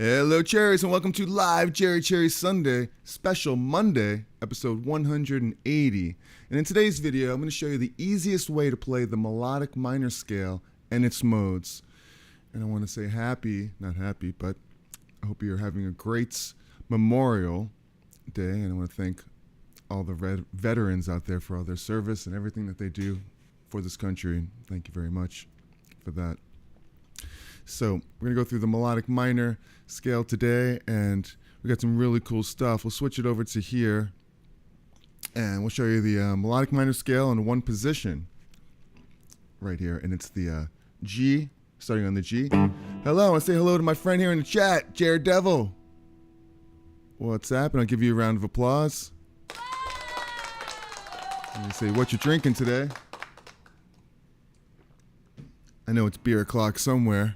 Hello, Cherries, and welcome to Live Cherry Sunday, Special Monday, episode 180. And in today's video, I'm going to show you the easiest way to play the melodic minor scale and its modes. And I want to say not happy, but I hope you're having a great Memorial Day. And I want to thank all the veterans out there for all their service and everything that they do for this country. Thank you very much for that. So we're going to go through the melodic minor scale today, and we got some really cool stuff. We'll switch it over to here, and we'll show you the melodic minor scale in one position right here, and it's the G, starting on the G. Hello, I want to say hello to my friend here in the chat, Jared Devil. What's happening? I'll give you a round of applause. Let me say, what you drinking today? I know it's beer o'clock somewhere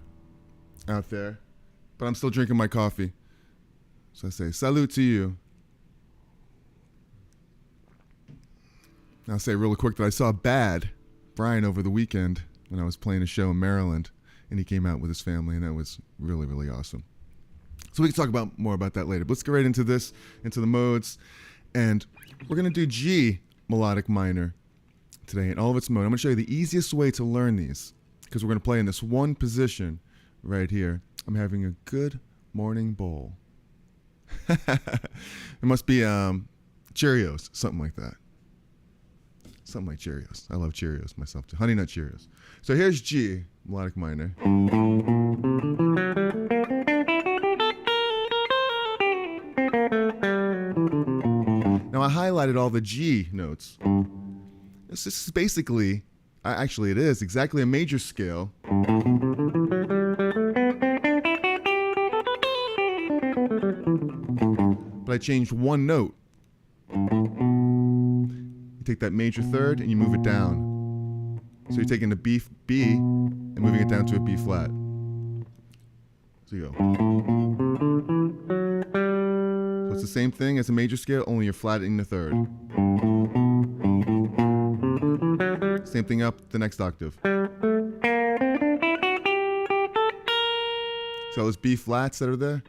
out there, but I'm still drinking my coffee. So I say, salute to you. I'll say real quick that I saw Brian over the weekend when I was playing a show in Maryland, and he came out with his family, and that was really, really awesome. So we can talk more about that later. But let's get right into this, into the modes. And we're going to do G melodic minor today in all of its modes. I'm going to show you the easiest way to learn these, because we're going to play in this one position right here. I'm having a good morning bowl. It must be Cheerios, something like that. Something like Cheerios. I love Cheerios myself too. Honey Nut Cheerios. So here's G, melodic minor. Now I highlighted all the G notes. This is basically, actually it is exactly a major scale. But I changed one note. You take that major third and you move it down. So you're taking the B and moving it down to a B flat. So you go. So it's the same thing as a major scale, only you're flattening the third. Same thing up the next octave. So those B flats that are there.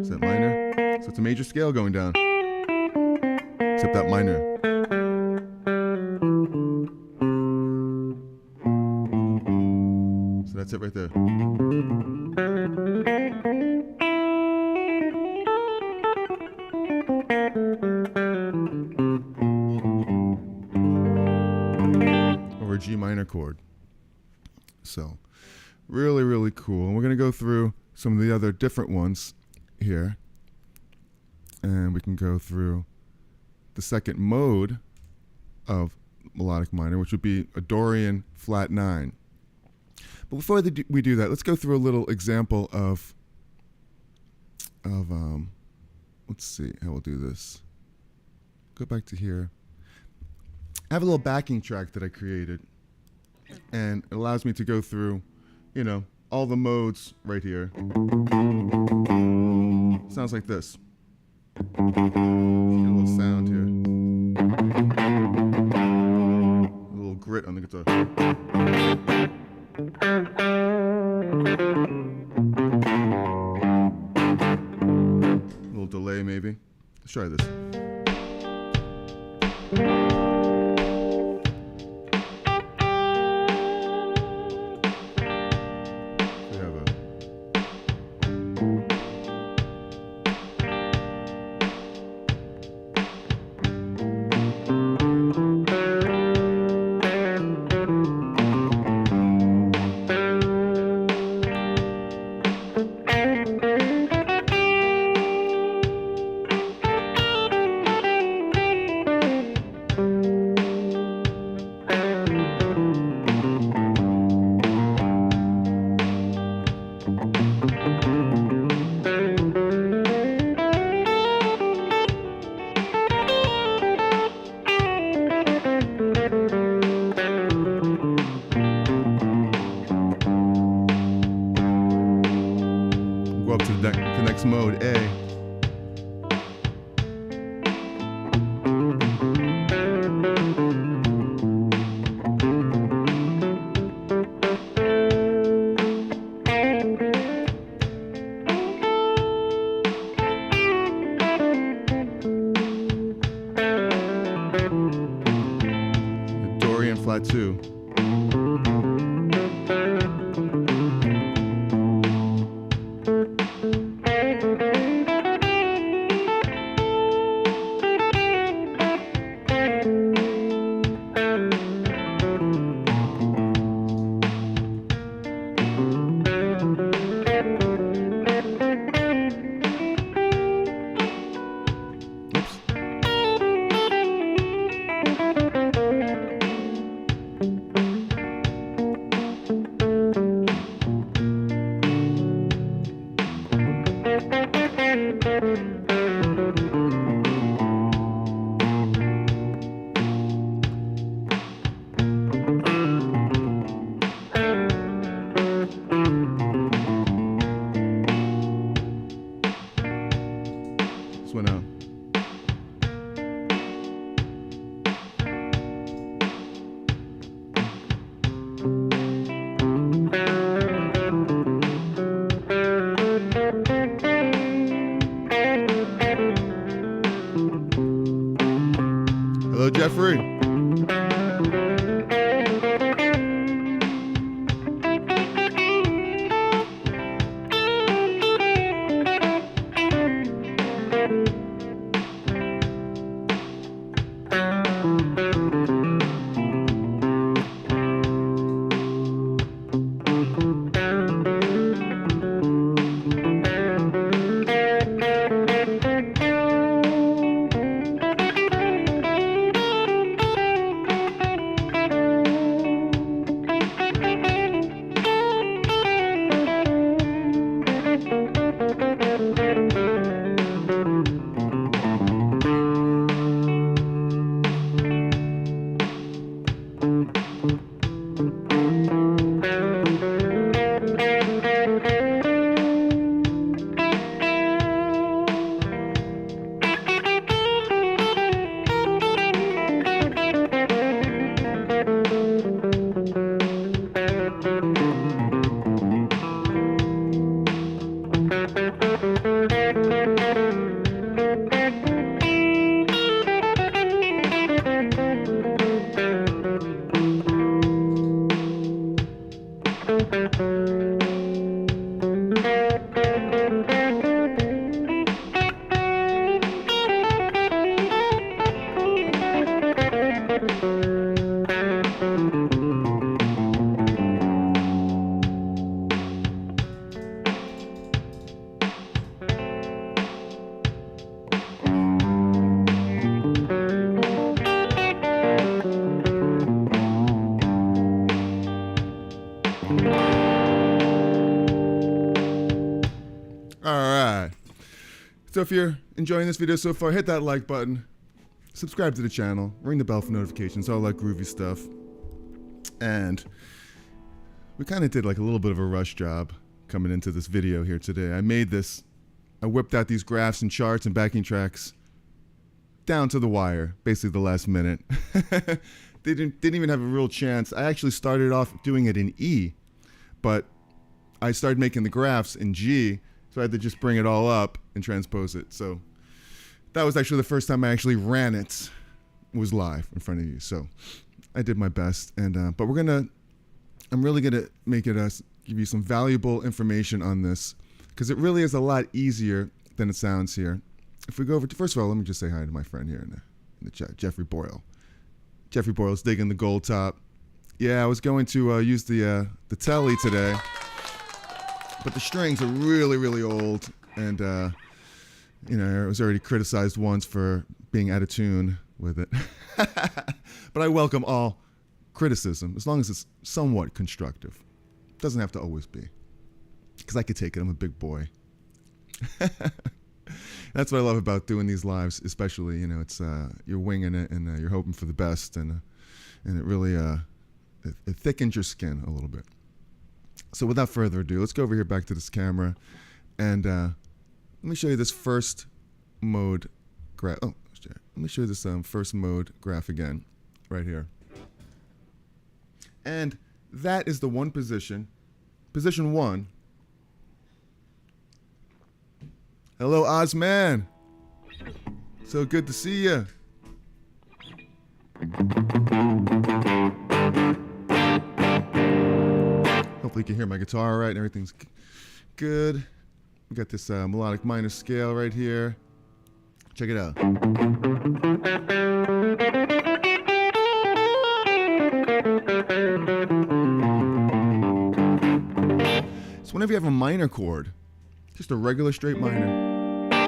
Is that minor? So it's a major scale going down. Except that minor. So that's it right there. Over a G minor chord. So, really, really cool. And we're going to go through some of the other different ones here. And we can go through the second mode of melodic minor, which would be a Dorian flat 9. But before we do that, let's go through a little example of let's see how we'll do this. Go back to here. I have a little backing track that I created, and it allows me to go through, all the modes right here. Sounds like this. Get a little sound here. A little grit on the guitar. A little delay maybe. Let's try this. lot too. Went out. Hello, Jeffrey. Alright, so if you're enjoying this video so far, hit that like button, subscribe to the channel, ring the bell for notifications, all that groovy stuff. And we kind of did like a little bit of a rush job coming into this video here today. I whipped out these graphs and charts and backing tracks down to the wire, basically the last minute. Didn't even have a real chance. I actually started off doing it in E, but I started making the graphs in G, so I had to just bring it all up and transpose it. So that was actually the first time I actually ran it, was live in front of you. So I did my best, and but I'm really gonna make it give you some valuable information on this, because it really is a lot easier than it sounds here. If we go over to, first of all, let me just say hi to my friend here in the chat, Jeffrey Boyle. Jeffrey Boyle's digging the gold top. Yeah, I was going to use the telly today, but the strings are really, really old, and you know, I was already criticized once for being out of tune with it. But I welcome all criticism, as long as it's somewhat constructive. Doesn't have to always be, because I could take it. I'm a big boy. That's what I love about doing these lives, especially, you know, it's you're winging it, and you're hoping for the best, and it really it thickens your skin a little bit. So without further ado, let's go over here back to this camera, and let me show you this first mode graph. Oh, let me show you this first mode graph again, right here. And that is the one position, position 1. Hello, Ozman. So good to see you. Hopefully you can hear my guitar all right and everything's good. We got this melodic minor scale right here. Check it out. So whenever you have a minor chord, just a regular straight minor.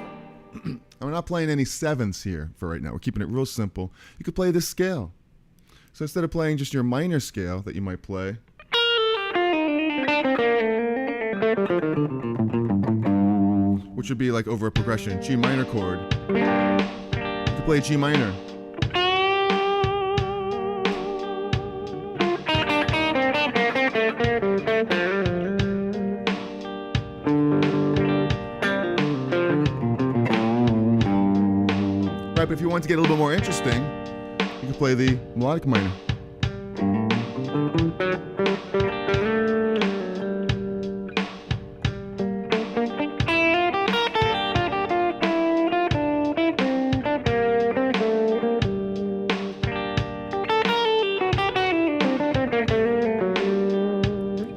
I'm not playing any sevenths here for right now. We're keeping it real simple. You could play this scale. So instead of playing just your minor scale that you might play, which would be like over a progression, G minor chord, you could play G minor. Right, but if you want to get a little bit more interesting, you can play the melodic minor.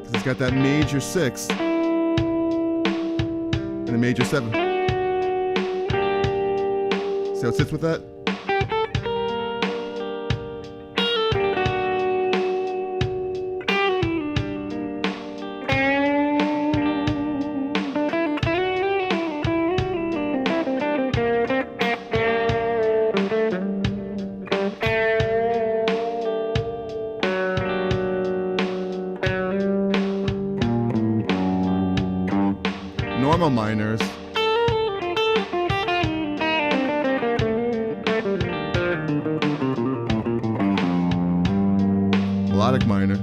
It's got that major 6 and a major 7. See how it sits with that? Normal minors. Melodic minor.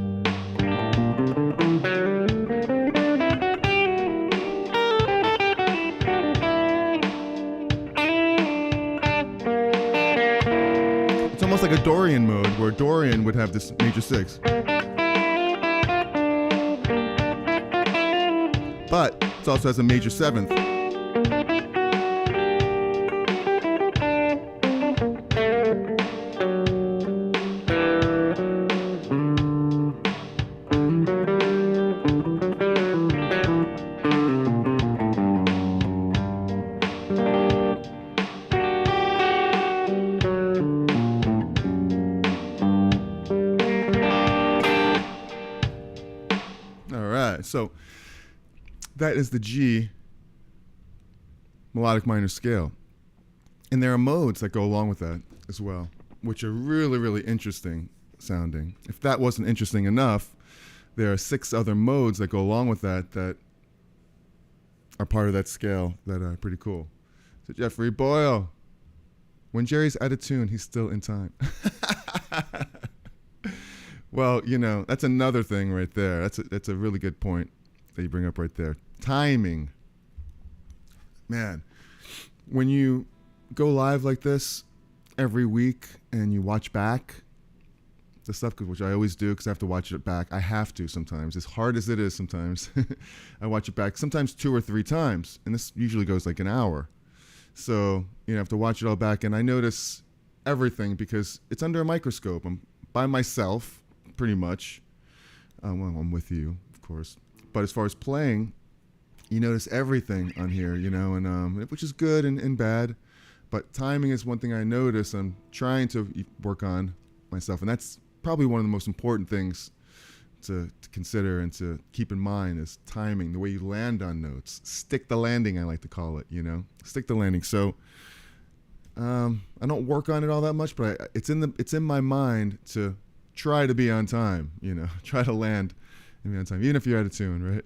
It's almost like a Dorian mode where Dorian would have this major 6. But it also has a major 7th. All right, so that is the G melodic minor scale. And there are modes that go along with that as well, which are really, really interesting sounding. If that wasn't interesting enough, there are 6 other modes that go along with that that are part of that scale that are pretty cool. So Jeffrey Boyle, when Jerry's out of tune, he's still in time. Well, you know, that's another thing right there. That's a really good point that you bring up right there. Timing. Man, when you go live like this every week and you watch back the stuff, which I always do because I have to watch it back. I have to sometimes, as hard as it is sometimes. I watch it back sometimes 2 or 3 times, and this usually goes like an hour. So you have to watch it all back, and I notice everything because it's under a microscope. I'm by myself, pretty much. Well, I'm with you, of course. But as far as playing, you notice everything on here, you know, and which is good and bad. But timing is one thing I notice. I'm trying to work on myself, and that's probably one of the most important things to consider and to keep in mind is timing, the way you land on notes. Stick the landing, I like to call it, you know, stick the landing. So I don't work on it all that much, but it's in my mind to try to be on time, you know, try to land and be on time, even if you're out of tune, right?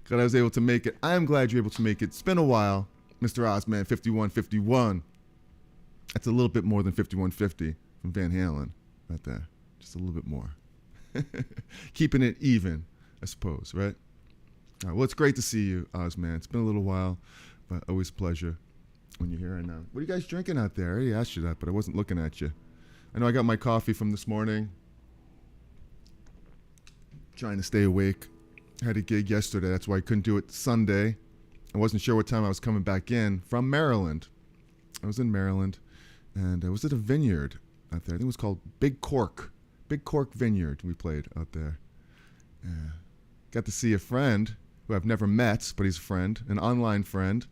Glad I was able to make it. I'm glad you're able to make it. It's been a while, Mr. Ozman 5151. That's a little bit more than 5150 from Van Halen right there. Just a little bit more. Keeping it even, I suppose, right? All right, well, it's great to see you, Ozman. It's been a little while, but always a pleasure when you're here right now. What are you guys drinking out there? I already asked you that, but I wasn't looking at you. I know I got my coffee from this morning. Trying to stay awake. I had a gig yesterday. That's why I couldn't do it Sunday. I wasn't sure what time I was coming back in from Maryland. I was in Maryland, and I was at a vineyard out there. I think it was called Big Cork Vineyard we played out there. Got to see a friend who I've never met, but he's a friend, an online friend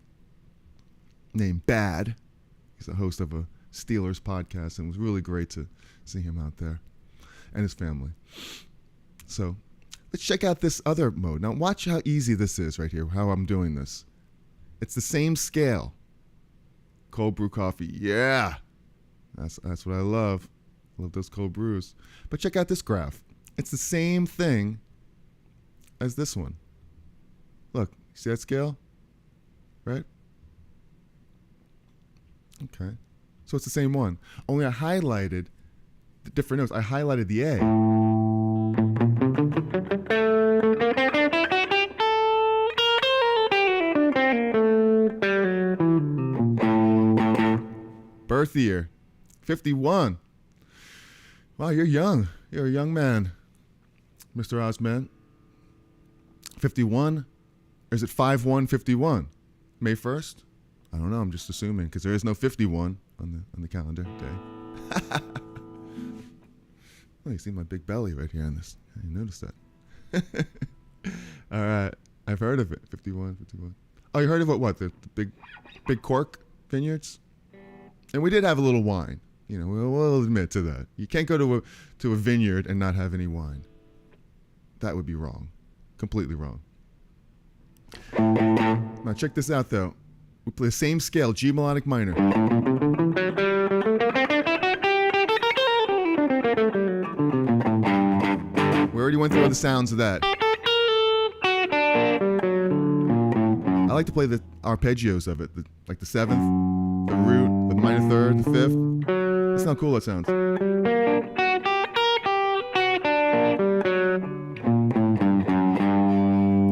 named Bad. He's the host of a Steelers podcast, and it was really great to see him out there and his family. So let's check out this other mode. Now watch how easy this is right here, how I'm doing this. It's the same scale. Cold brew coffee. Yeah. That's what I love. I love those cold brews. But check out this graph. It's the same thing as this one. Look, you see that scale? Right? Okay. So it's the same one. Only I highlighted the different notes. I highlighted the A. Birth year, 51. Wow, you're young. You're a young man, Mr. Osman. 51? Or is it 5/1/51? May 1st? I don't know. I'm just assuming because there is no 51 on the calendar day. Oh, you see my big belly right here on this. I didn't notice that. All right. I've heard of it. 51. Oh, you heard of what? The big cork vineyards? And we did have a little wine. You know, we'll admit to that. You can't go to a vineyard and not have any wine. That would be wrong. Completely wrong. Now check this out, though. We play the same scale, G melodic minor. We already went through all the sounds of that. I like to play the arpeggios of it, like the 7th, the root, the minor 3rd, the 5th. Listen how cool that sounds.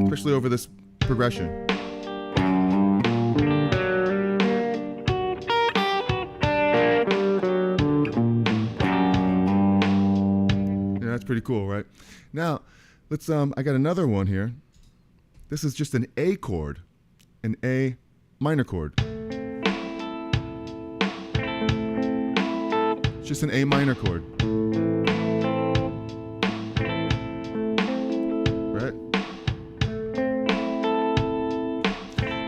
Especially over this progression. Yeah, that's pretty cool, right? Now, let's I got another one here. This is just an A chord, an A minor chord. It's just an A minor chord. Right?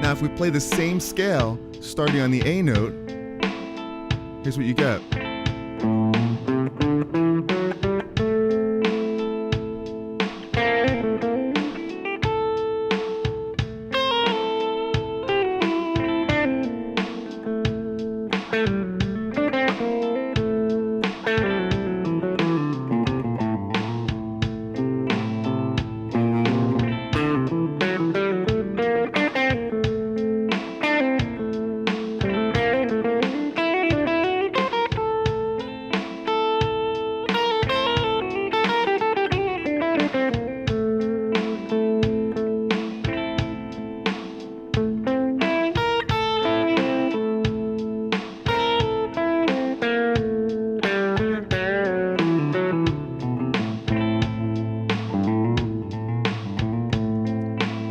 Now, if we play the same scale, starting on the A note, here's what you get.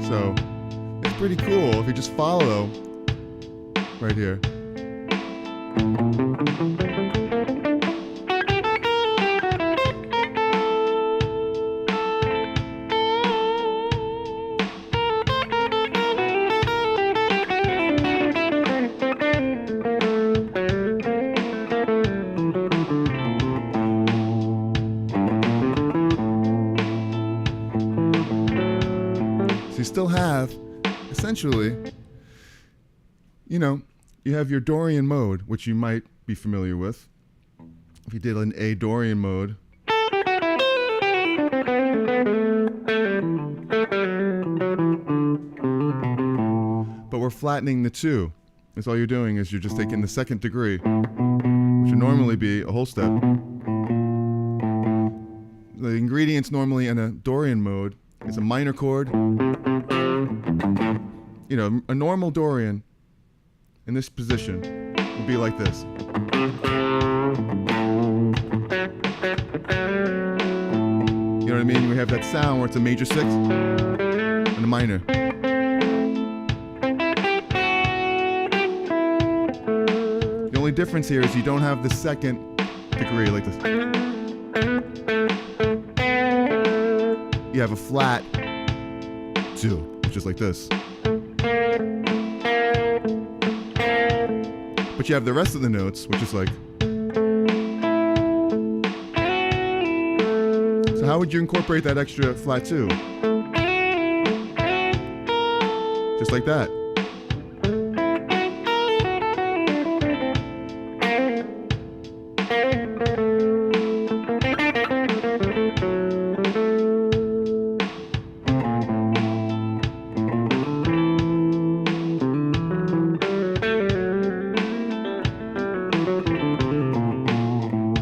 So it's pretty cool if you just follow right here. You still have, essentially, you know, you have your Dorian mode, which you might be familiar with. If you did an A Dorian mode. But we're flattening the 2. That's all you're doing is you're just taking the 2nd degree, which would normally be a whole step. The ingredients normally in a Dorian mode is a minor chord. You know, a normal Dorian in this position would be like this. You know what I mean? We have that sound where it's a major 6 and a minor. The only difference here is you don't have the 2nd degree like this. you have a flat 2, which is like this. But you have the rest of the notes, which is like. So how would you incorporate that extra flat 2? Just like that.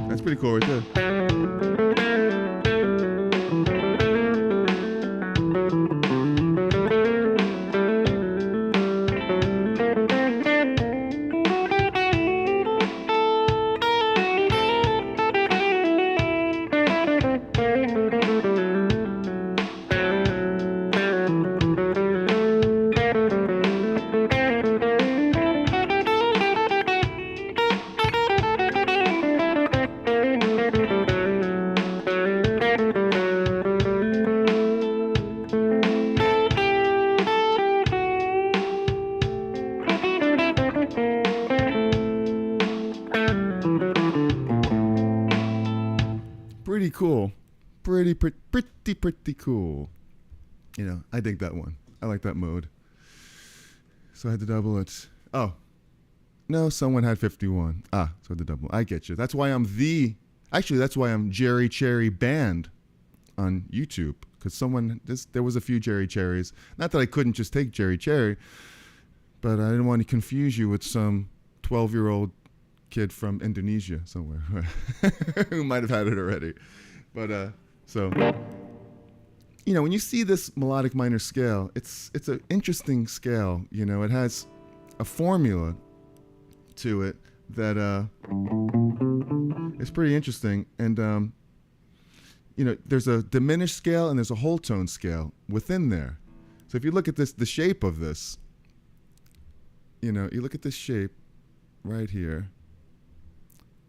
That's pretty cool right there. Pretty cool. Pretty cool. You know, I dig that one. I like that mode. So I had to double it. Oh. No, someone had 51. So I had to double. I get you. That's why I'm that's why I'm Jerry Cherry Band on YouTube. Because there was a few Jerry Cherries. Not that I couldn't just take Jerry Cherry, but I didn't want to confuse you with some 12-year-old kid from Indonesia somewhere who might have had it already. But so, you know, when you see this melodic minor scale, it's an interesting scale. You know, it has a formula to it that is pretty interesting. And you know, there's a diminished scale and there's a whole tone scale within there. So if you look at this, the shape of this, you know, you look at this shape right here.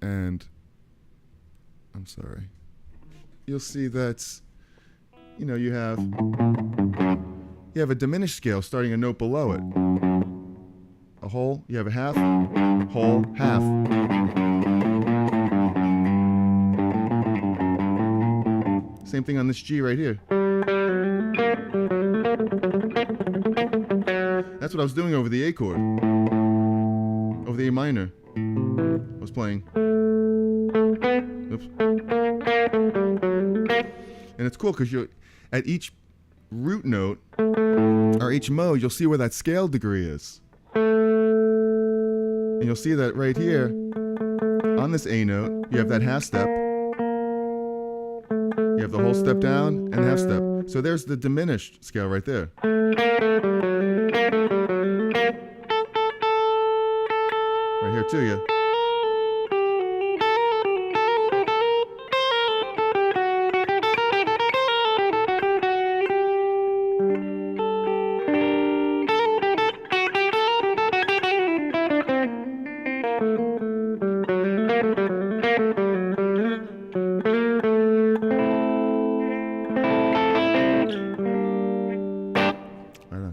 And I'm sorry, you'll see that, you know, you have a diminished scale starting a note below it. A whole, you have a half, whole, half. Same thing on this G right here. That's what I was doing over the A chord, over the A minor. I was playing. Oops. And it's cool because at each root note or each mode, you'll see where that scale degree is. And you'll see that right here on this A note, you have that half step. You have the whole step down and half step. So there's the diminished scale right there. Right here too, yeah.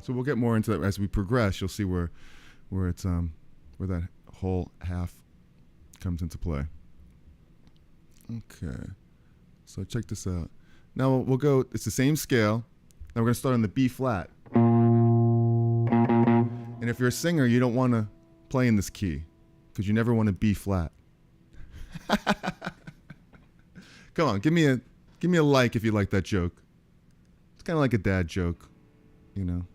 So we'll get more into that as we progress. You'll see where it's where that whole half comes into play. Okay, so check this out. Now we'll go. It's the same scale. Now we're gonna start on the B flat. And if you're a singer, you don't want to play in this key because you never want to B flat. Come on, give me a like if you like that joke. It's kind of like a dad joke, you know.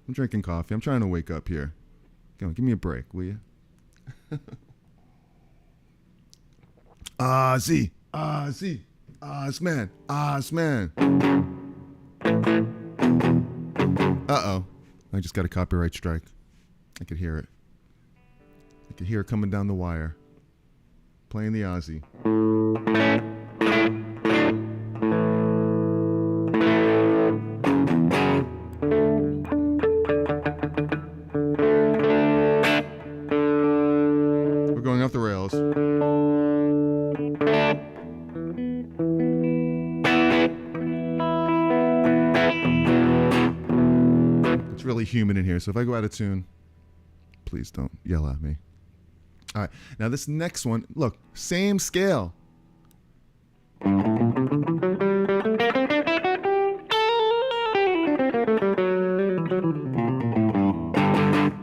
I'm drinking coffee. I'm trying to wake up here. Come on, give me a break, will you? Z, man, man. Uh-oh, I just got a copyright strike. I could hear it. I could hear it coming down the wire. Playing the Aussie. Off the rails. human in here, so if I go out of tune, please don't yell at me. All right, now this next one, look, same scale.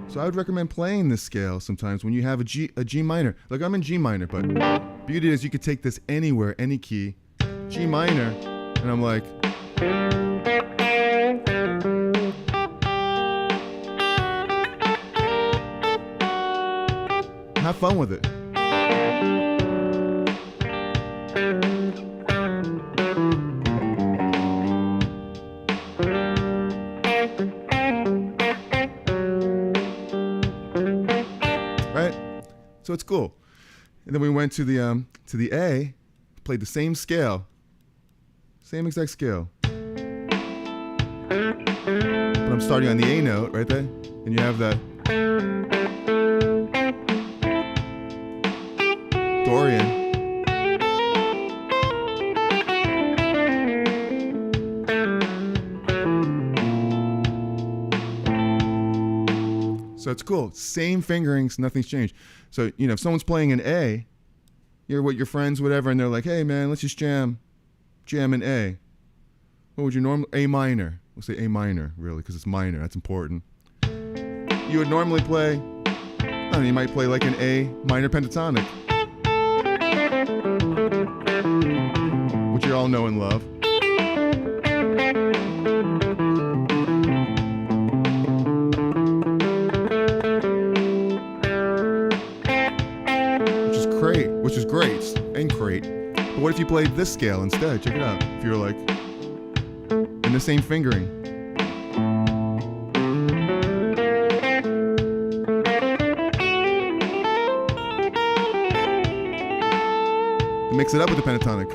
So I would recommend playing this scale sometimes when you have a G minor. Like I'm in G minor, but beauty is you could take this anywhere, any key, G minor, and I'm like, have fun with it. Right? So it's cool. And then we went to the A, played the same scale. Same exact scale. But I'm starting on the A note right there. And you have that Dorian. So it's cool. Same fingerings, nothing's changed. So, you know, if someone's playing an A, you're with your friends, whatever, and they're like, hey man, let's just jam an A. What would you normally, A minor. We'll say A minor, really, because it's minor, that's important. You would normally play, I don't know, you might play like an A minor pentatonic, which you all know and love. Which is great and great. But what if you played this scale instead? Check it out. If you're like in the same fingering. Mix it up with the pentatonic.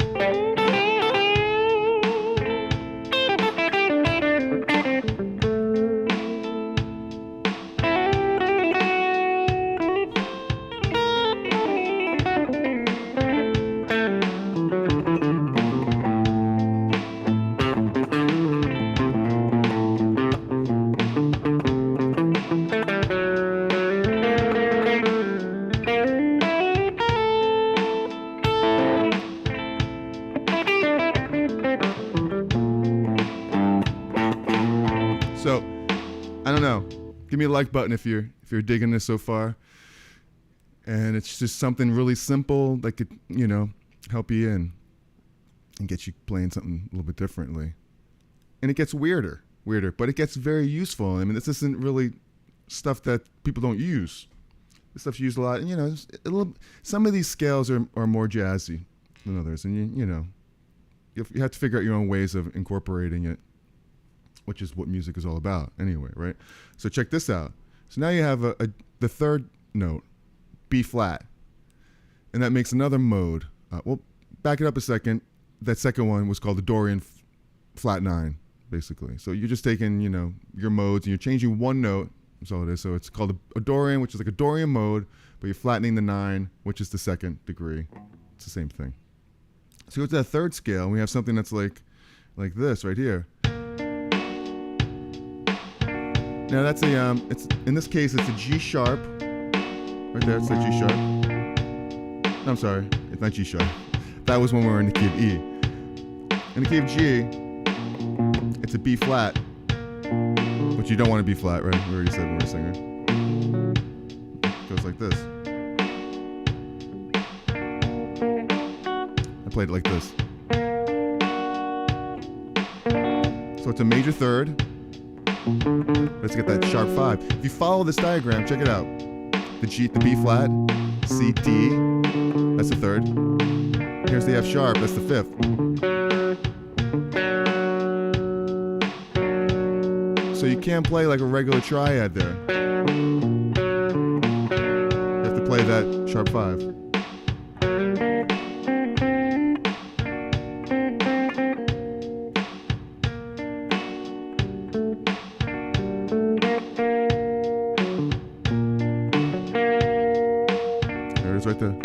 So, I don't know. Give me a like button if you're digging this so far. And it's just something really simple that could, you know, help you in and get you playing something a little bit differently. And it gets weirder, but it gets very useful. I mean, this isn't really stuff that people don't use. This stuff's used a lot. And, you know, some of these scales are more jazzy than others. And, you know, you have to figure out your own ways of incorporating it, which is what music is all about anyway, right? So check this out. So now you have the third note, B flat, and that makes another mode. Well, back it up a second. That second one was called the Dorian flat 9, basically. So you're just taking, you know, your modes and you're changing one note. That's all it is. So it's called a Dorian, which is like a Dorian mode, but you're flattening the 9, which is the second degree. It's the same thing. So go to that third scale, and we have something that's like this right here. Now that's it's in this case it's a G sharp, right there. It's a G sharp. No, I'm sorry, it's not G sharp. That was when we were in the key of E. In the key of G, it's a B flat, which you don't want to be flat, right? We already said when we were singing. It goes like this. I played it like this. So it's a major third. Let's get that sharp 5. If you follow this diagram, check it out. The B flat, C, D, that's the third. Here's the F sharp, that's the 5th. So you can't play like a regular triad there. You have to play that sharp 5. Right there.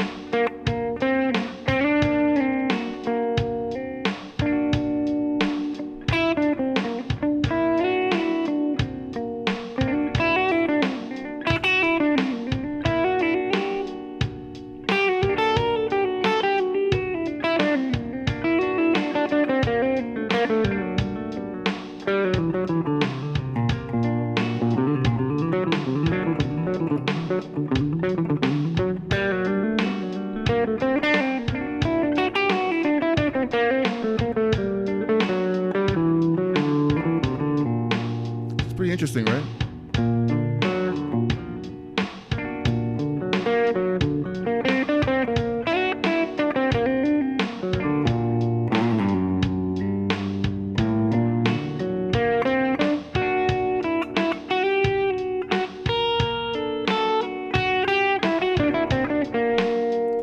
Interesting, right?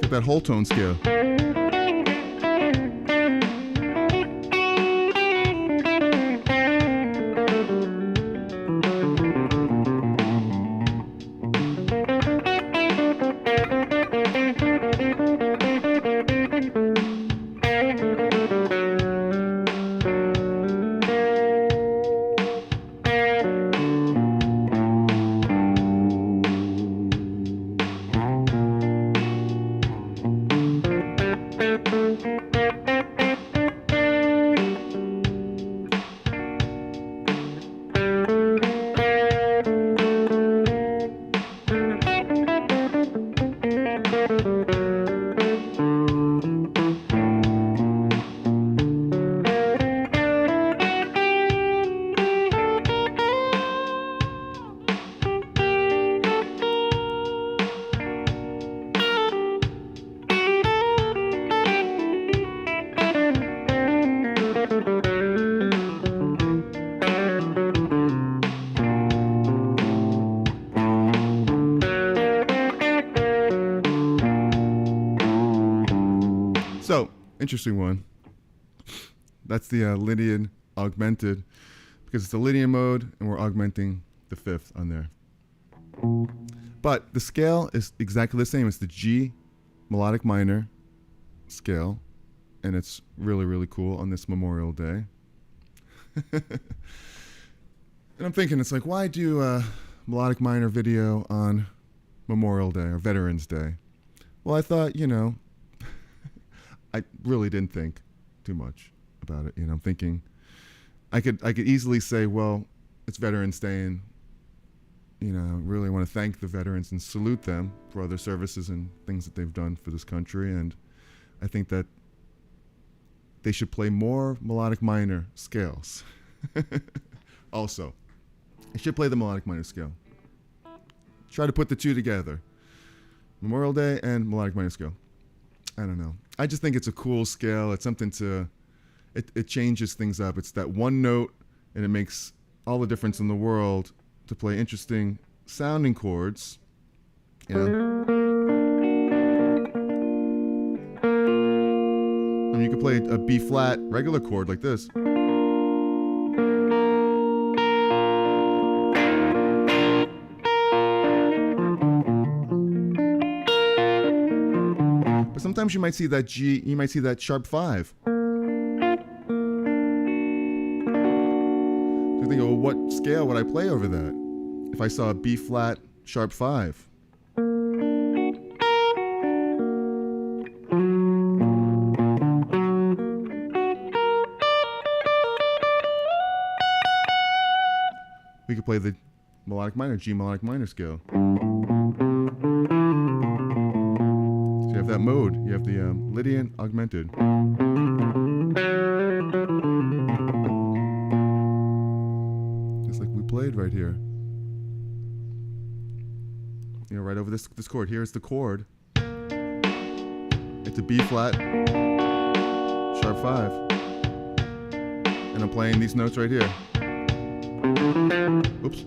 Get that whole tone scale. So, interesting one. That's the Lydian augmented, because it's the Lydian mode and we're augmenting the fifth on there. But the scale is exactly the same. It's the G melodic minor scale, and it's really, really cool on this Memorial Day. And I'm thinking, it's like, why do a melodic minor video on Memorial Day or Veterans Day? Well, I thought, you know, I really didn't think too much about it. You know, I'm thinking I could easily say, well, it's Veterans Day, and you know, I really want to thank the veterans and salute them for all their services and things that they've done for this country. And I think that they should play more melodic minor scales. Also, they should play the melodic minor scale. Try to put the two together. Memorial Day and melodic minor scale. I don't know. I just think it's a cool scale. It's something to, it changes things up. It's that one note, and it makes all the difference in the world to play interesting sounding chords. You know? I mean, you could play a B flat regular chord like this. But sometimes you might see that G, you might see that sharp 5. So you think, well, what scale would I play over that if I saw a B flat sharp 5? We could play the melodic minor, G melodic minor scale. So you have that mode. You have the Lydian augmented. Just like we played right here. You know, right over this chord. Here's the chord. It's a B flat, sharp 5. And I'm playing these notes right here. Oops.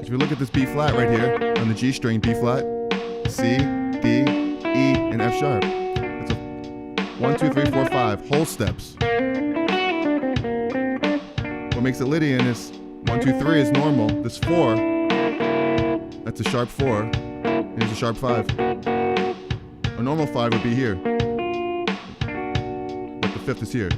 If you look at this B flat right here on the G string, B flat, C, D, E, and F sharp. That's a 1, 2, 3, 4, 5 whole steps. What makes it Lydian is 1, 2, 3 is normal. This 4, that's a sharp 4. Here's a sharp 5. A normal 5 would be here, but the 5th is here.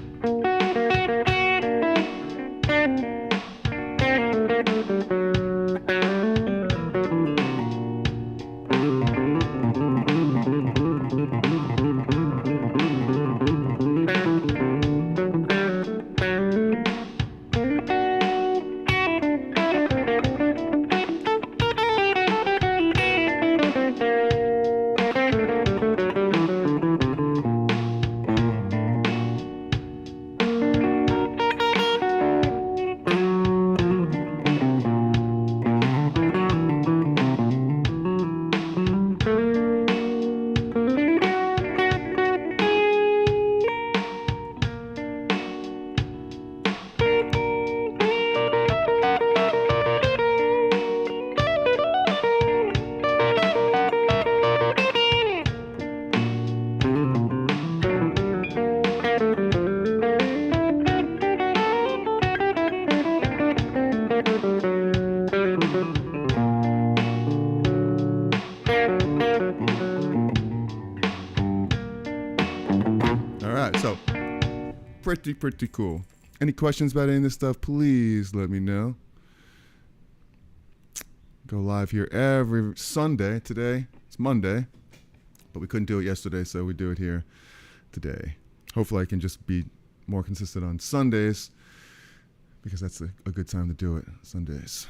pretty cool. Any questions about any of this stuff, please let me know. Go live here every Sunday. Today, it's Monday, but we couldn't do it yesterday, so we do it here today. Hopefully I can just be more consistent on Sundays, because that's a good time to do it, Sundays.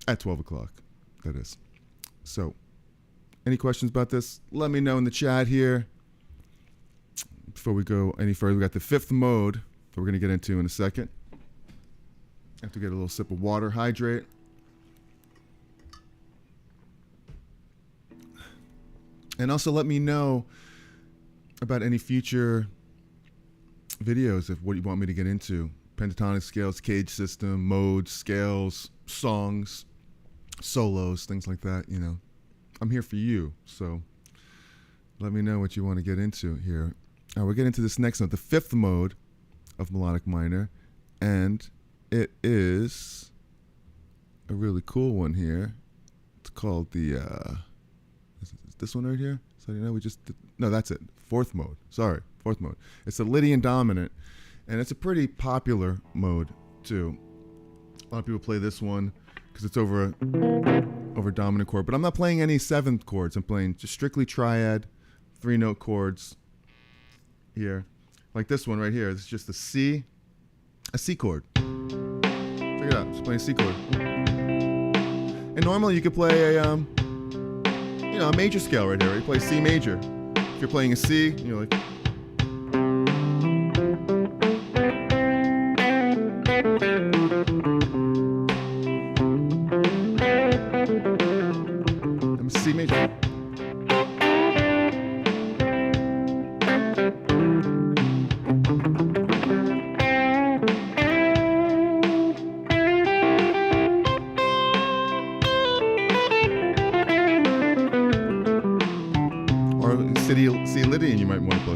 At 12 o'clock, that is. So, any questions about this? Let me know in the chat here. Before we go any further, we got the fifth mode that we're going to get into in a second. I have to get a little sip of water, hydrate. And also let me know about any future videos of what you want me to get into. Pentatonic scales, cage system, modes, scales, songs, solos, things like that, you know. I'm here for you, so let me know what you want to get into here. All right, we'll get into this next note, the fifth mode of melodic minor, and it is a really cool one here. It's called the, is this one right here? So, you know, we just did, no, that's it. Fourth mode. Sorry, fourth mode. It's the Lydian dominant, and it's a pretty popular mode too. A lot of people play this one because it's over dominant chord. But I'm not playing any seventh chords. I'm playing just strictly triad, 3-note chords here, like this one right here. It's just a C chord. Check it out. Just playing a C chord. And normally you could play a a major scale right here. You play C major. If you're playing a C, you're like. I'm a C major. See Lydian, you might want to play.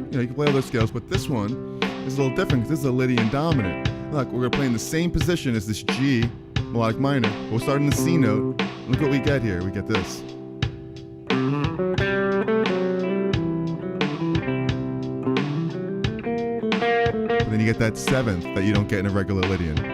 You know, you can play other scales, but this one is a little different because this is a Lydian dominant. Look, we're going to play in the same position as this G melodic minor. We'll start in the C note. Look what we get here. We get this. Then you get that seventh that you don't get in a regular Lydian.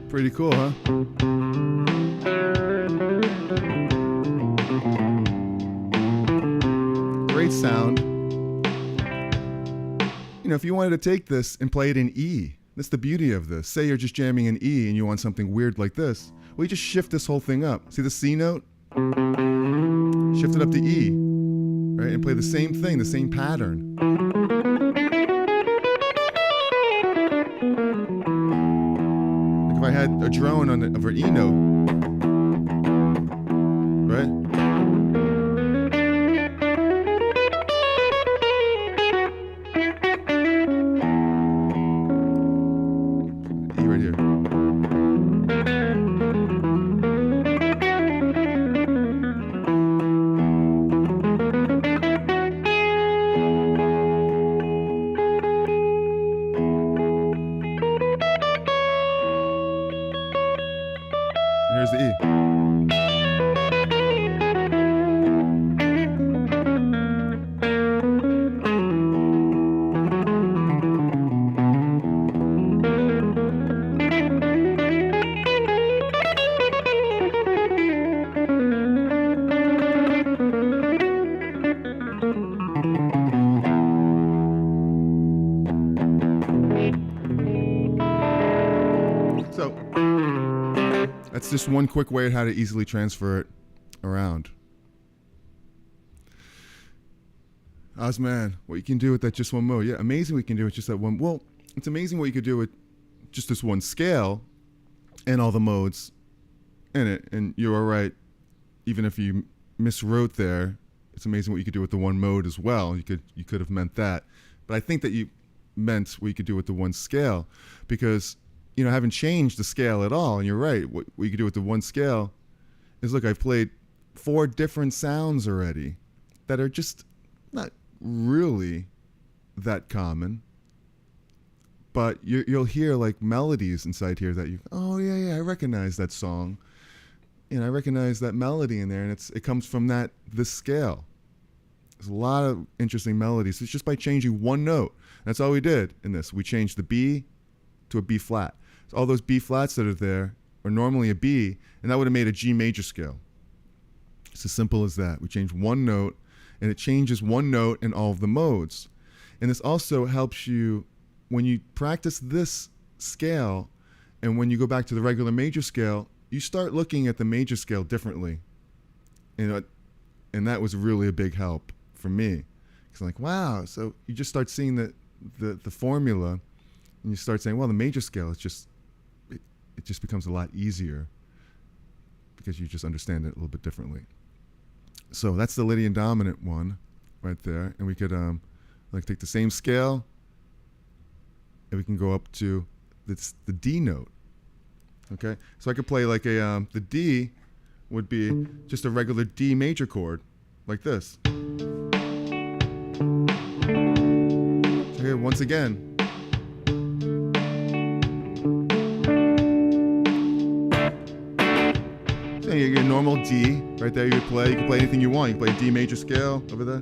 Pretty cool, huh? Great sound. You know, if you wanted to take this and play it in E, that's the beauty of this. Say you're just jamming in E and you want something weird like this. Well, you just shift this whole thing up. See the C note? Shift it up to E, right? And play the same thing, the same pattern. If I had a drone on an E note, right? E right here. Here's the E. So that's just one quick way of how to easily transfer it around. Osman, what you can do with that just one mode. Yeah, amazing what you can do with just that one. Well, it's amazing what you could do with just this one scale and all the modes in it. And you're all right. Even if you miswrote there, it's amazing what you could do with the one mode as well. You could have meant that. But I think that you meant what you could do with the one scale, because, you know, I haven't changed the scale at all. And you're right. What you could do with the one scale is, look, I've played 4 different sounds already that are just not really that common, but you'll hear like melodies inside here that you, oh yeah, I recognize that song, and I recognize that melody in there, and it comes from this scale. There's a lot of interesting melodies. It's just by changing one note. That's all we did in this. We changed the B to a B flat. So all those B flats that are there are normally a B, and that would have made a G major scale. It's as simple as that. We changed one note, and it changes one note in all of the modes. And this also helps you when you practice this scale, and when you go back to the regular major scale, you start looking at the major scale differently. And that was really a big help for me. Because I'm like, wow, so you just start seeing the formula, and you start saying, well, the major scale, it just becomes a lot easier because you just understand it a little bit differently. So that's the Lydian dominant one right there. And we could like take the same scale, and we can go up to the D note. Okay, so I could play like the D would be just a regular D major chord, like this. So here, once again. So your normal D right there. You could play. You can play anything you want. You can play a D major scale over there.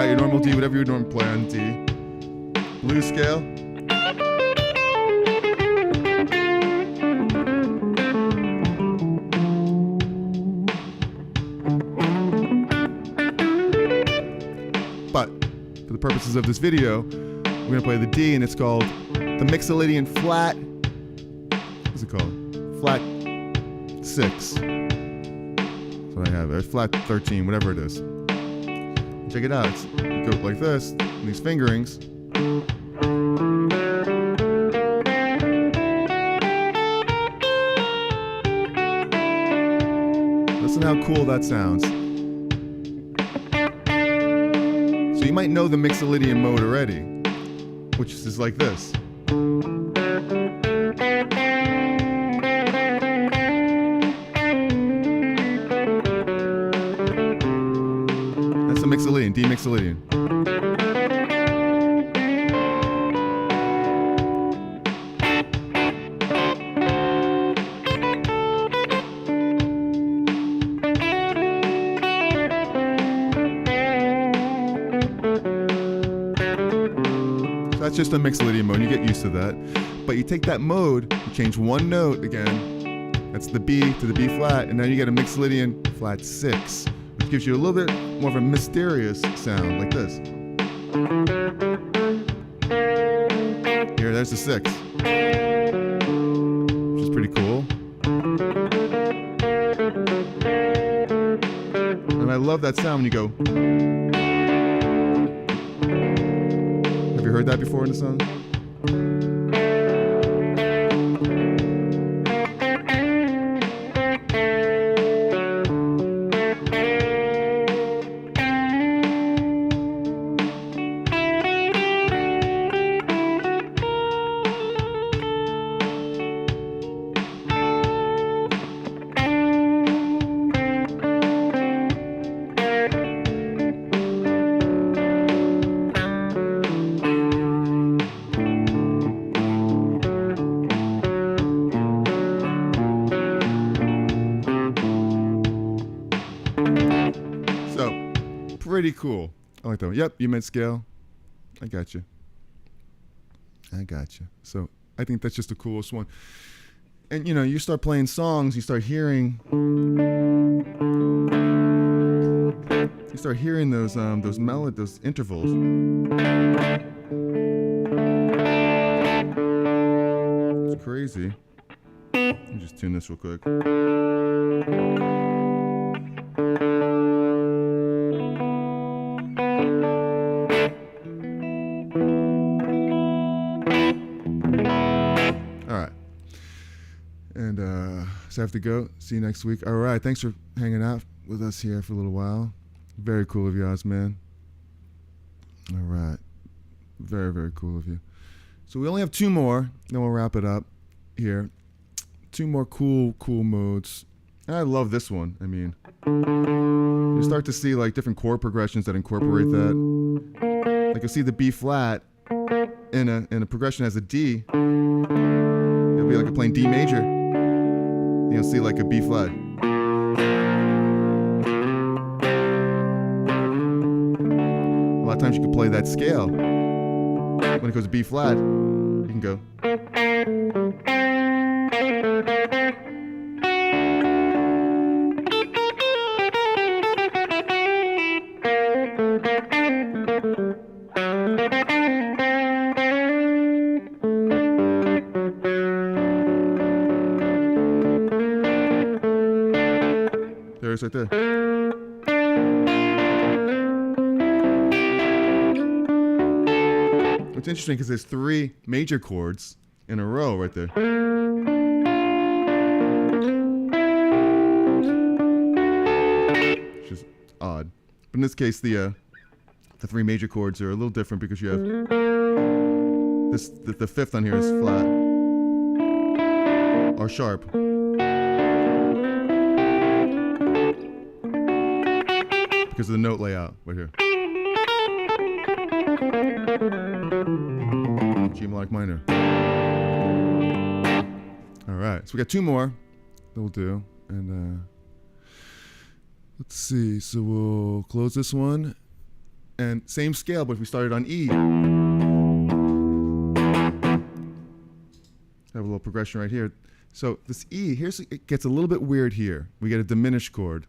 Your normal D, whatever you would normally play on D. Blues scale. But for the purposes of this video, we're going to play the D, and it's called the Mixolydian flat. What's it called? Flat 6. That's what I have. It's flat 13, whatever it is. Check it out. You go like this, these fingerings. Listen how cool that sounds. So you might know the Mixolydian mode already, which is like this. That's the Mixolydian, D Mixolydian. That's just a Mixolydian mode, you get used to that. But you take that mode, you change one note again, that's the B to the B flat, and now you get a Mixolydian flat 6, which gives you a little bit more of a mysterious sound, like this. Here, there's the 6, which is pretty cool. And I love that sound when you go. Have you heard that before in the song? pretty cool. I like that one. Yep, you meant scale. I got you. I got you. So I think that's just the coolest one. And you know, you start playing songs, you start hearing those intervals. It's crazy. Let me just tune this real quick. And so I have to go. See you next week. All right. Thanks for hanging out with us here for a little while. Very cool of you, Ozman. All right. Very, very cool of you. So we only have 2 more. Then we'll wrap it up here. 2 more cool modes. And I love this one. I mean, you start to see like different chord progressions that incorporate that. Like you'll see the B flat in a progression as a D. It'll be like you're playing D major. You'll see like a B flat. A lot of times you can play that scale. When it goes to B flat, you can go. There's right there. It's interesting because there's 3 major chords in a row right there. Which is odd. But in this case, the 3 major chords are a little different because you have this. The 5th on here is flat or sharp. Because of the note layout right here. G melodic minor. All right, so we got 2 more that we'll do, and let's see. So we'll close this one, and same scale, but if we started on E, have a little progression right here. So this E, it gets a little bit weird here. We get a diminished chord.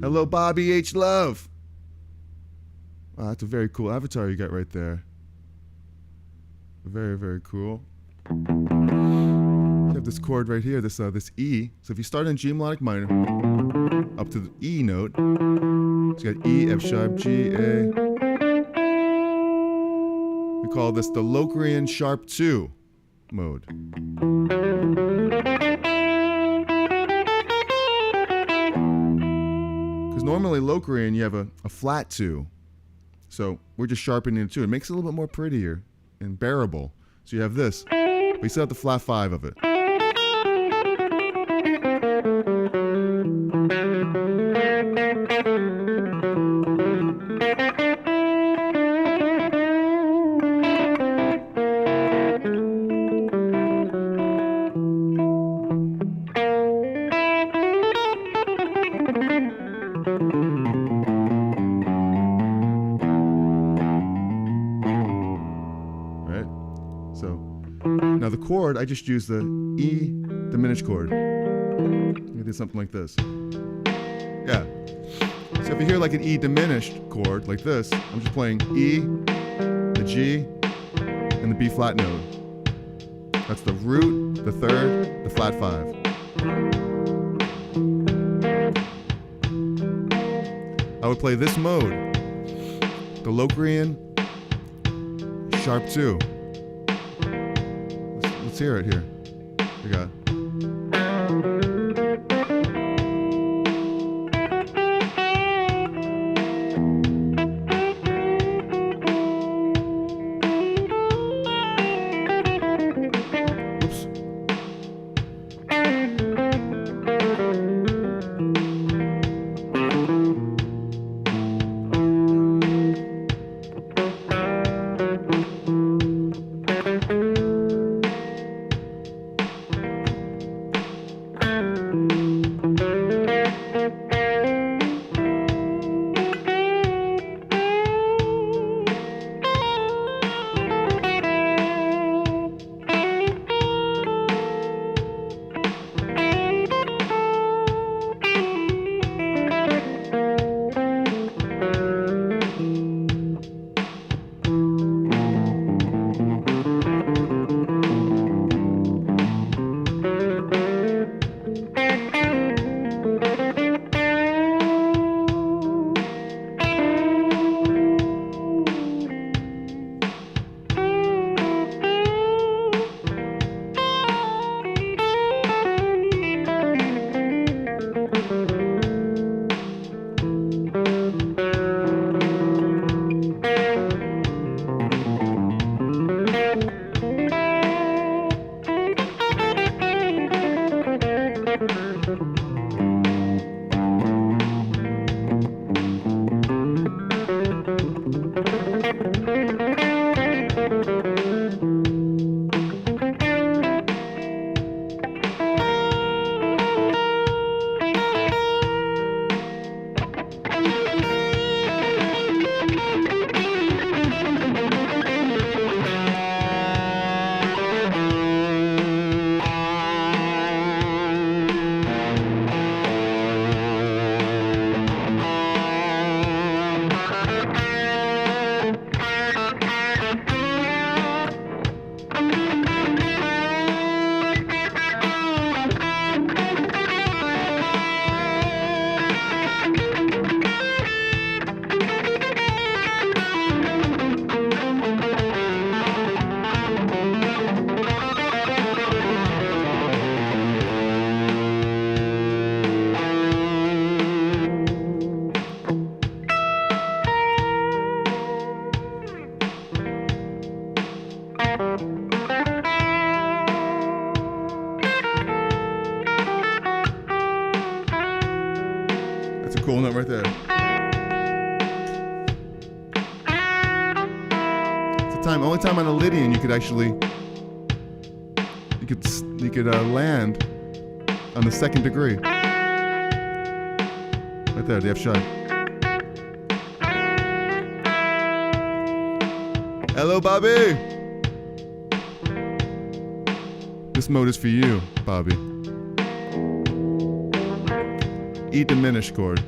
Hello, Bobby H. Love. Wow, that's a very cool avatar you got right there. Very, very cool. You have this chord right here, this E. So if you start in G melodic minor, up to the E note, so you got E, F sharp, G, A. We call this the Locrian sharp 2 mode. Normally Locrian, you have a flat 2. So we're just sharpening it 2. It makes it a little bit more prettier and bearable. So you have this, but you still have the flat 5 of it. Now the chord, I just used the E diminished chord. I did something like this. Yeah. So if you hear like an E diminished chord like this, I'm just playing E, the G, and the B flat note. That's the root, the 3rd, the flat 5. I would play this mode, the Locrian sharp 2. Let's hear it here. We got. Oops. That's a cool note right there. It's the only time on a Lydian you could actually you could land on the second degree. Right there, the F sharp. Hello, Bobby. This mode is for you, Bobby. E diminished chord.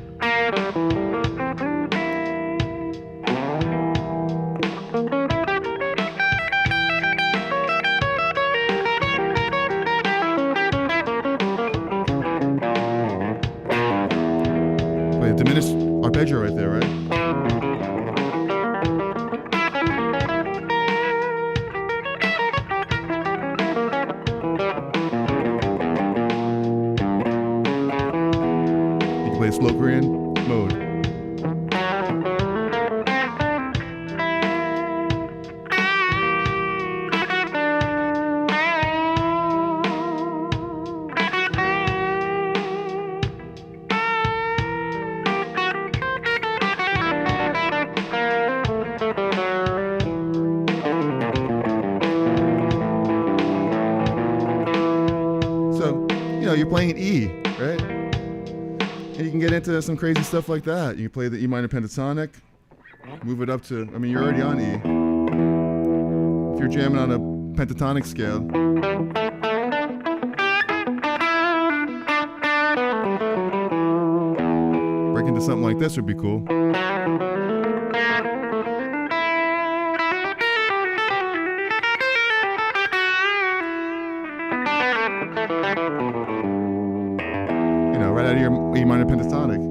Wait, diminished arpeggio right there, right? Plays Locrian mode. So, you're playing an E, right? And you can get into some crazy stuff like that. You can play the E minor pentatonic, move it up to, you're already on E. If you're jamming on a pentatonic scale, break into something like this would be cool. Right out of your E minor pentatonic.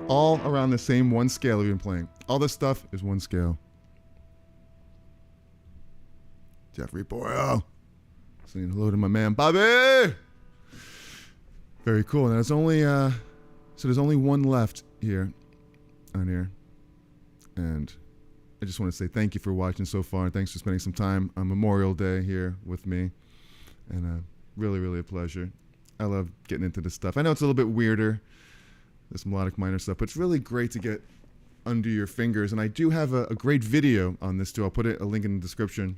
All around the same one scale we've been playing. All this stuff is one scale. Jeffrey Boyle. Saying hello to my man Bobby. Very cool. And there's only there's only one left here on here. And I just want to say thank you for watching so far, and thanks for spending some time on Memorial Day here with me. And really, really a pleasure. I love getting into this stuff. I know it's a little bit weirder, this melodic minor stuff, but it's really great to get under your fingers. And I do have a great video on this too. I'll put a link in the description.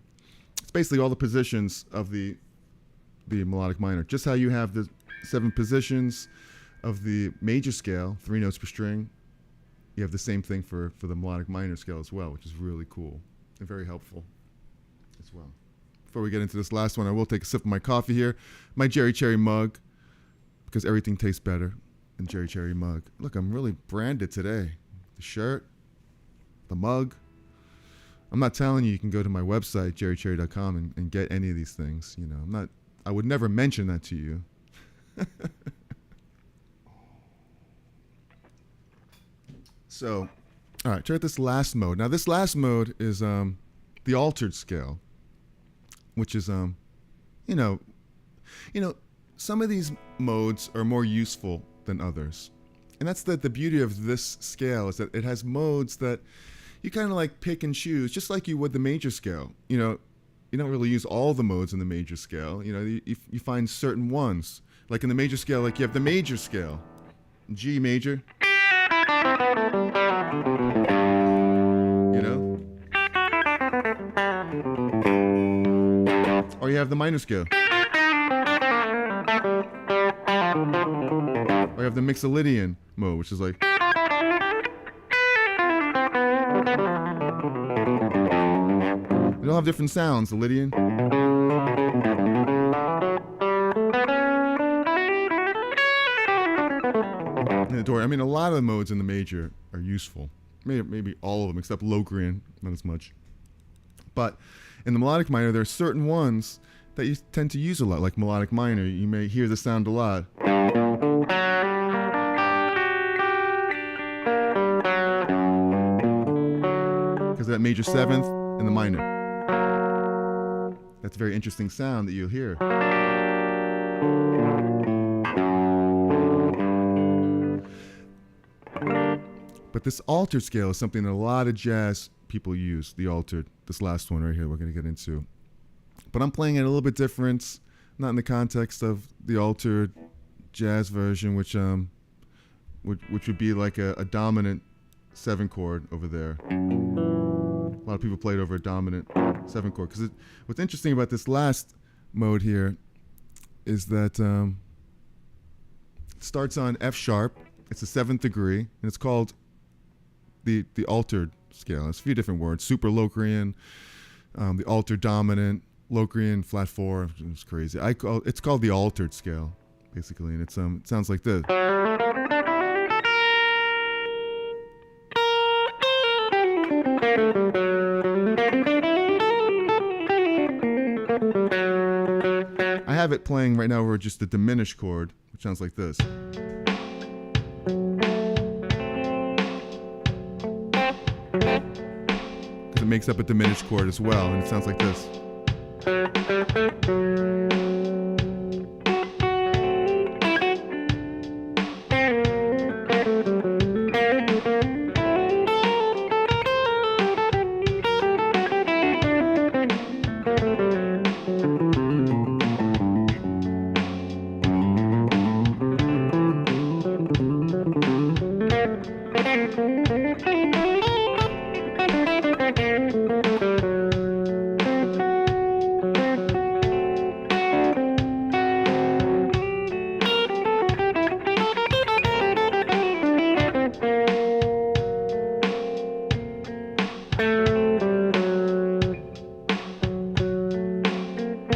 It's basically all the positions of the melodic minor. Just how you have the 7 positions of the major scale, 3 notes per string. You have the same thing for the melodic minor scale as well, which is really cool and very helpful as well. Before we get into this last one, I will take a sip of my coffee here. My Jerry Cherry mug, because everything tastes better in Jerry Cherry mug. Look, I'm really branded today. The shirt, the mug. I'm not telling you can go to my website, jerrycherry.com, and get any of these things. I would never mention that to you. So, all right, check out this last mode. Now, this last mode is the altered scale, which is you know, some of these modes are more useful than others, and that's the beauty of this scale is that it has modes that you kind of like pick and choose, just like you would the major scale. You don't really use all the modes in the major scale. You find certain ones. Like in the major scale, like you have the major scale, G major. Or you have the minor scale. Or you have the Mixolydian mode, which is like. They all have different sounds, the Lydian. And the Dorian. I mean, a lot of the modes in the major are useful. Maybe all of them, except Locrian, not as much. But in the melodic minor, there are certain ones that you tend to use a lot, like melodic minor. You may hear the sound a lot. Because of that major seventh and the minor. That's a very interesting sound that you'll hear. But this altered scale is something that a lot of jazz people use, the altered, this last one right here we're going to get into. But I'm playing it a little bit different, not in the context of the altered jazz version, which would be like a dominant 7 chord over there. A lot of people play it over a dominant 7 chord. Because what's interesting about this last mode here is that it starts on F sharp. It's the 7th degree, and it's called the altered scale. There's a few different words: super Locrian, the altered dominant, Locrian flat 4. It's crazy. It's called the altered scale, basically, and it sounds like this. I have it playing right now over just the diminished chord, which sounds like this. Because it makes up a diminished chord as well, and it sounds like this.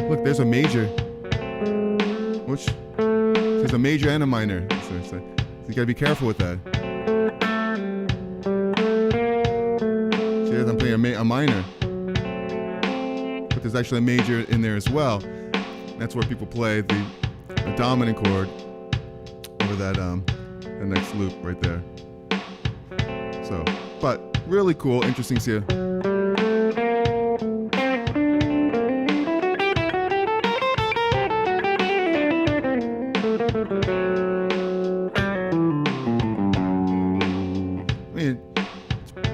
Look, there's a major. There's a major and a minor. So you gotta be careful with that. See, I'm playing a minor. But there's actually a major in there as well. That's where people play the dominant chord over that the next loop right there. So, but really cool, interesting to see.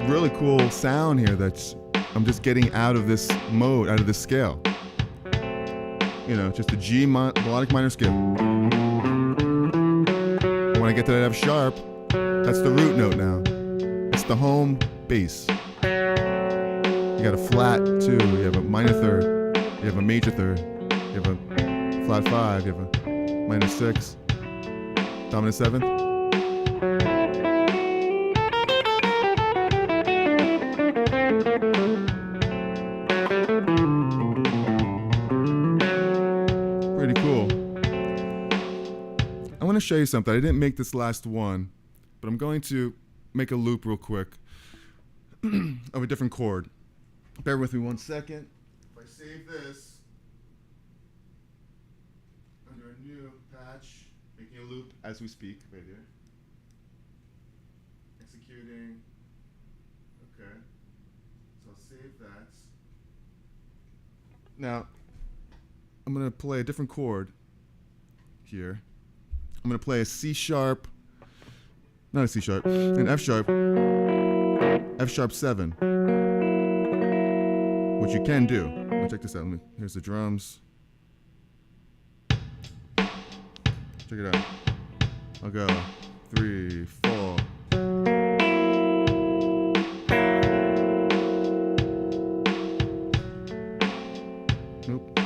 Really cool sound here that's I'm just getting out of this mode, out of this scale. Just a G melodic minor scale. When I get to that F sharp, that's the root note now. It's the home bass. You got a flat 2, you have a minor third, you have a major third, you have a flat 5, you have a minor 6, dominant 7th. Pretty cool. I want to show you something. I didn't make this last one, but I'm going to make a loop real quick of a different chord. Bear with me one second. If I save this under a new patch, Making a loop as we speak, right here. Executing. Okay. So I'll save that. Now, I'm going to play a different chord here. I'm going to play a C sharp, not a C sharp, an F sharp 7, which you can do. Let me check this out. Here's the drums. Check it out. I'll go 3, 4. Nope.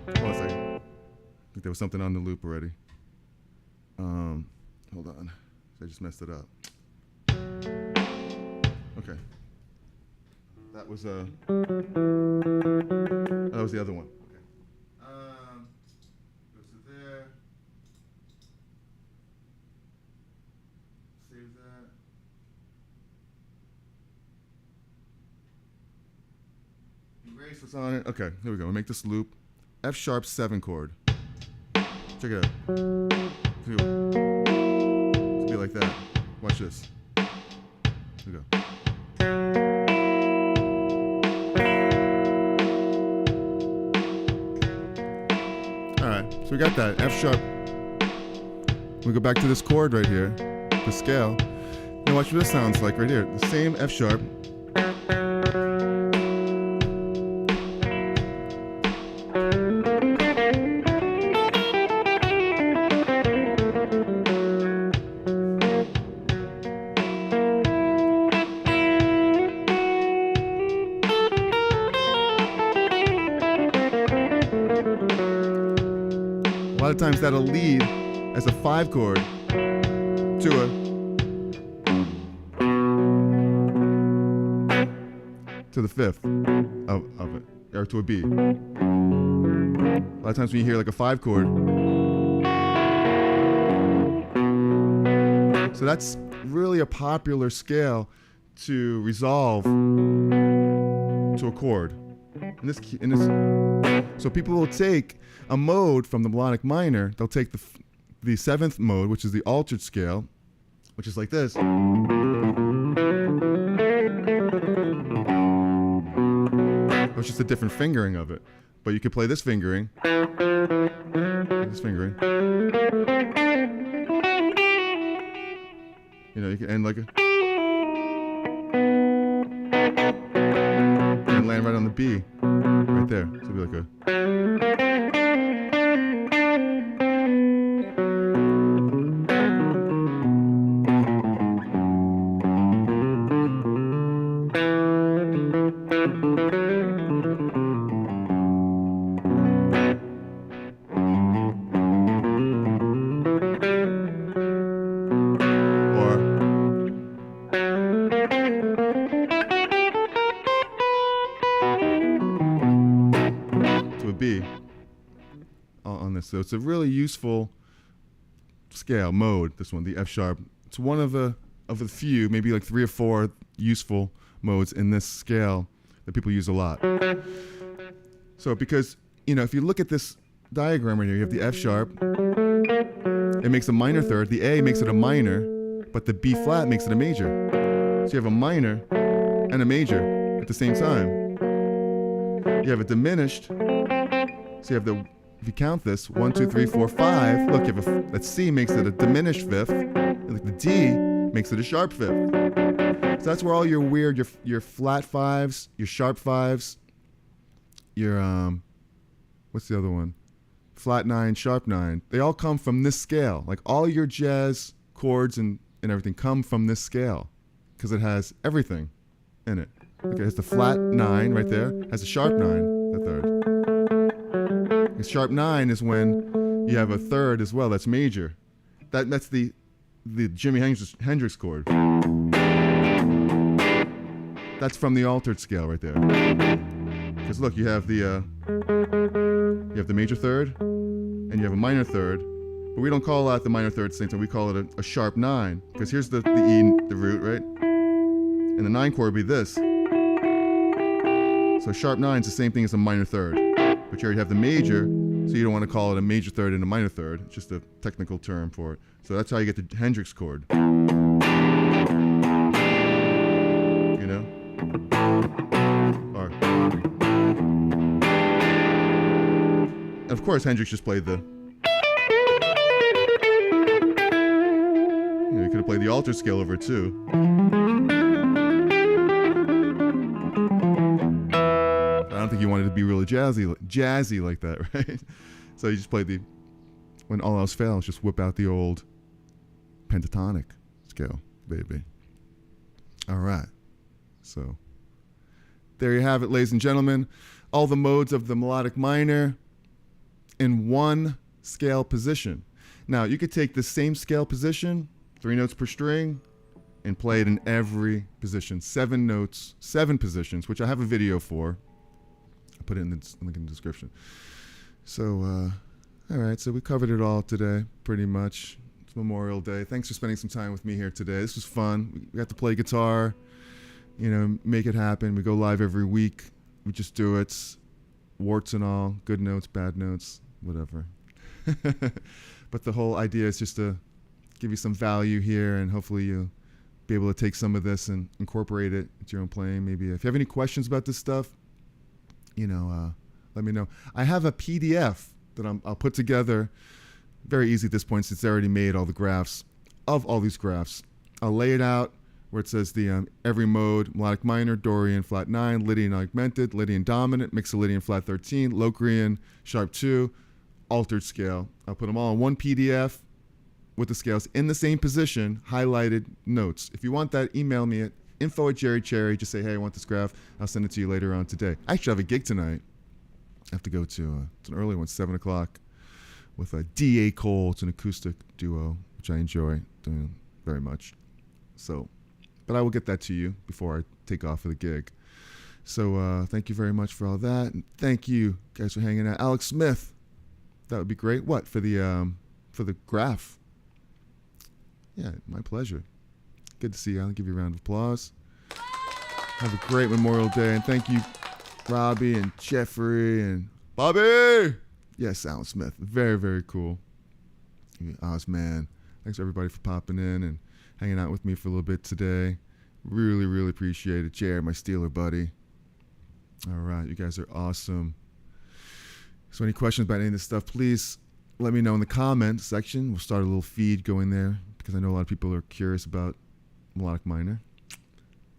Hold on a second. I think there was something on the loop already. Hold on. I just messed it up. Okay. That was the other one. Okay. Go to there. Save that. Erase what's on it. Okay, here we go. We'll make this loop. F sharp 7 chord. Check it out. It's be like that. Watch this. Here we go. Alright, so we got that. F sharp. We go back to this chord right here, the scale. Now watch what this sounds like right here. The same F sharp. A lot of times that'll lead as a 5 chord to the 5th of it, or to a B. A lot of times when you hear like a 5 chord. So that's really a popular scale to resolve to a chord. So people will take a mode from the melodic minor. They'll take the 7th mode, which is the altered scale, which is like this. It's just a different fingering of it. But you could play this fingering. This fingering. You know, you can end like a. And land right on the B. Right there. So it'll be like a. B on this. So it's a really useful scale mode, this one, the F sharp. It's one of the few, maybe like 3 or 4 useful modes in this scale that people use a lot. So because, you know, if you look at this diagram right here, you have the F sharp, it makes a minor third, the A makes it a minor, but the B flat makes it a major. So you have a minor and a major at the same time. You have a diminished. So you have the, if you count this, 1, 2, 3, 4, 5. Look, you have that C makes it a diminished 5th, and like the D makes it a sharp 5th. So that's where all your weird, your flat 5s, your sharp 5s, your what's the other one? Flat 9, sharp 9. They all come from this scale. Like all your jazz chords and everything come from this scale because it has everything in it. Okay, it has the flat 9 right there, has a sharp 9, the third. A sharp 9 is when you have a third as well, that's major. That's the Jimi Hendrix chord. That's from the altered scale right there. Because look, you have the major third, and you have a minor third, but we don't call that the minor third at the same time. We call it a sharp 9, because here's the E, the root, right? And the 9 chord would be this. So sharp 9 is the same thing as a minor third. But you already have the major, so So you don't want to call it a major third and a minor third. It's just a technical term for it. So that's how you get the Hendrix chord. You know? Or, and of course, Hendrix just played the... You know, you could have played the altered scale over it too. I don't think you wanted to be really jazzy like that, right? So you just played the... When all else fails, just whip out the old pentatonic scale, baby. All right. So there you have it, ladies and gentlemen. All the modes of the melodic minor in one scale position. Now, you could take the same scale position, 3 notes per string, and play it in every position. 7 notes, 7 positions, which I have a video for. I'll put it in the link in the description. So, all right, so we covered it all today, pretty much. It's Memorial Day. Thanks for spending some time with me here today. This was fun. We got to play guitar, you know, make it happen. We go live every week. We just do it, warts and all, good notes, bad notes, whatever. But the whole idea is just to give you some value here, and hopefully you'll be able to take some of this and incorporate it into your own playing. Maybe if you have any questions about this stuff, you know, let me know. I have a PDF that I'll put together. Very easy at this point since I already made all the graphs of all these graphs. I'll lay it out where it says the every mode: melodic minor, Dorian flat 9, Lydian augmented, Lydian dominant, Mixolydian flat 13, Locrian sharp 2, altered scale. I'll put them all in one PDF with the scales in the same position, highlighted notes. If you want that, email me at info@cherry. Just say, hey, I want this graph. I'll send it to you later on today. I actually have a gig tonight. I have to go to it's an early one, 7 o'clock, with a D.A. Cole. It's an acoustic duo, which I enjoy doing very much. So, but I will get that to you before I take off for the gig. So thank you very much for all that. And thank you guys for hanging out. Alex Smith, that would be great. What, for the graph? Yeah, my pleasure. Good to see you. I'll give you a round of applause. Have a great Memorial Day, and thank you, Robbie and Jeffrey and Bobby. Yes, Alan Smith. Very, very cool. Oz, man. Thanks everybody for popping in and hanging out with me for a little bit today. Really, really appreciate it. Jared, my Steeler buddy. All right, you guys are awesome. So any questions about any of this stuff, please let me know in the comment section. We'll start a little feed going there because I know a lot of people are curious about melodic minor.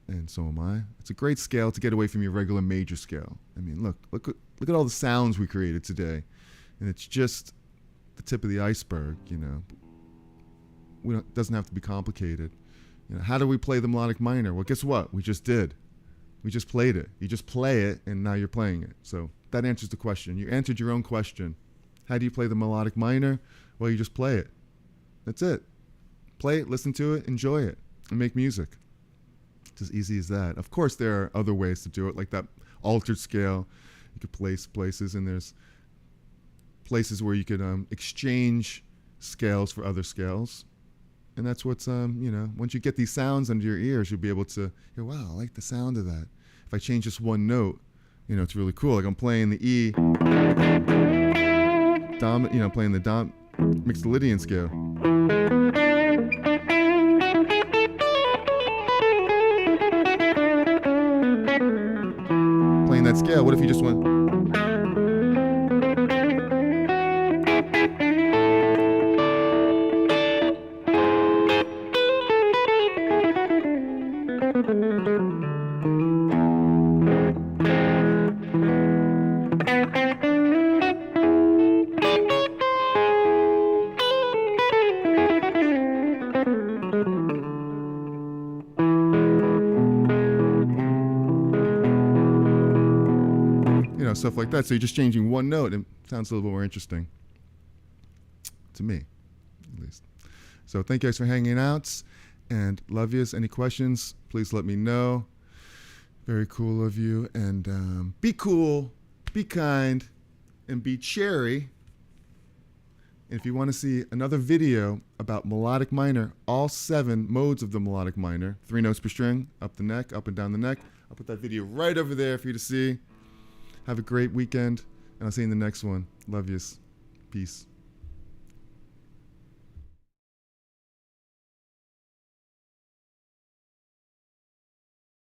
And so am I. It's a great scale to get away from your regular major scale. I mean, look at all the sounds we created today. And it's just the tip of the iceberg, you know. It doesn't have to be complicated. You know, how do we play the melodic minor? Well, guess what? We just did. We just played it. You just play it, and now you're playing it. So that answers the question. You answered your own question. How do you play the melodic minor? Well, you just play it. That's it. Play it, listen to it, enjoy it, and make music. It's as easy as that. Of course, there are other ways to do it, like that altered scale. You could place places, and there's places where you could exchange scales for other scales. And that's what's, you know, once you get these sounds under your ears, you'll be able to hear, wow, I like the sound of that. If I change just one note, you know, it's really cool. Like I'm playing the E, playing the Mixolydian scale. Playing that scale, what if you just went... stuff like that. So you're just changing one note and it sounds a little bit more interesting to me, at least. So thank you guys for hanging out and love yous. Any questions, please let me know. Very cool of you. And be cool, be kind, and be cherry. And if you want to see another video about melodic minor, all 7 modes of the melodic minor, 3 notes per string, up the neck, up and down the neck, I'll put that video right over there for you to see. Have a great weekend, and I'll see you in the next one. Love yous. Peace.